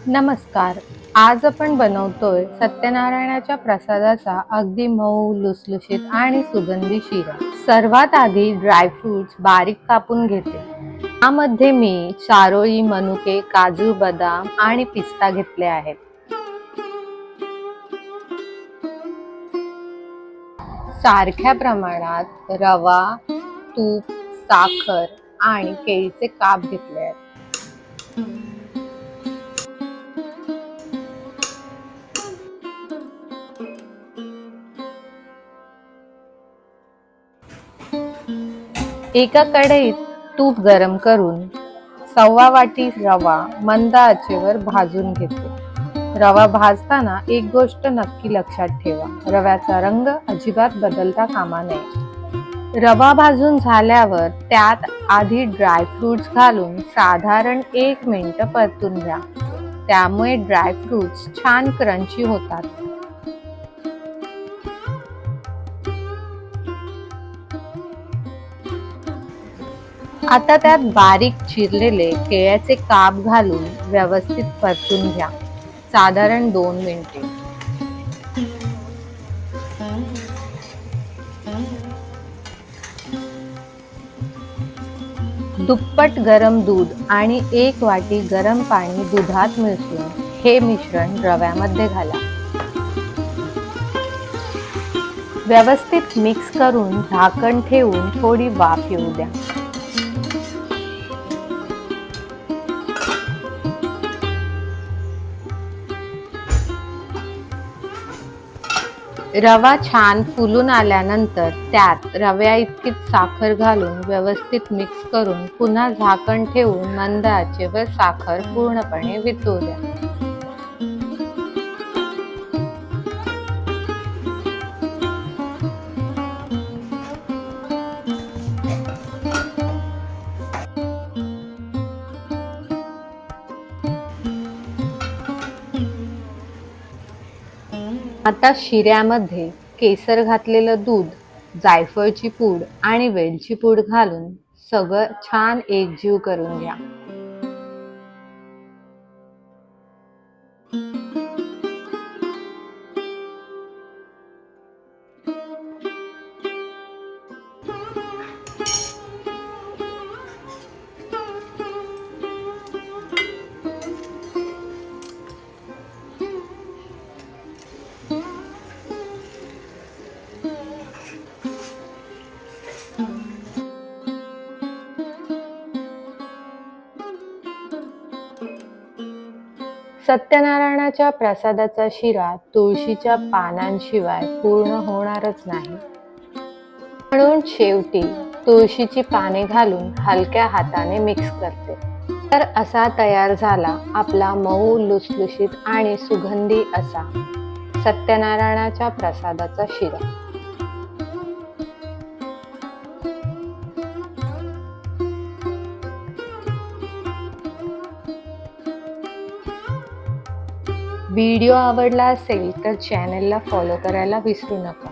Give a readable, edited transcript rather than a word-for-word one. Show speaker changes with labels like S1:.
S1: नमस्कार. आज आपण बनवतोय सत्यनारायणाच्या प्रसादाचा अगदी मऊ, लुसलुशीत आणि सुगंधी शिरा. सर्वात आधी ड्रायफ्रुट्स बारीक कापून घेते. यामध्ये मी चारोळी, मनुके, काजू, बदाम आणि पिस्ता घेतले आहेत. सारख्या प्रमाणात रवा, तूप, साखर आणि केळीचे काप घेतले आहेत. एका कढईत तूप गरम करून 1/4 वाटी रवा मंद आचेवर भाजून घेते. रवा भाजताना एक गोष्ट नक्की लक्षात ठेवा, रव्याचा रंग अजिबात बदलता कामा नये. रवा भाजून झाल्यावर त्यात आधी ड्रायफ्रुट्स घालून साधारण 1 मिनिट परतून घ्या. त्यामुळे ड्रायफ्रुट्स छान क्रंची होतात. आता त्यात बारीक चिरलेले केळ्याचे काप घालून व्यवस्थित परतून घ्या, साधारण 2 मिनिटे. दुप्पट गरम दूध आणि 1 वाटी गरम पाणी दुधात मिसळून हे मिश्रण रव्यामध्ये घाला. व्यवस्थित मिक्स करून झाकण ठेवून थोडी वाफ येऊ द्या. रवा छान फुलून आल्यानंतर त्यात रव्या इतकीच साखर घालून व्यवस्थित मिक्स करून पुन्हा झाकण ठेवून मंद आचेवर साखर पूर्णपणे वितळू द्या. आता शिऱ्यामध्ये केसर घातलेलं दूध, जायफळची पूड आणि वेलची पूड घालून सगळं छान एकजीव करून घ्या. सत्यनारायणाच्या प्रसादाचा शिरा तुळशीच्या पानांशिवाय पूर्ण होणारच नाही. म्हणून शेवटी तुळशीची पाने घालून हलक्या हाताने मिक्स करते. तर असा तयार झाला आपला मऊ, लुसलुशीत आणि सुगंधी असा सत्यनारायणाच्या प्रसादाचा शिरा. व्हिडिओ आवडला असेल तर चॅनलला फॉलो करायला विसरू नका.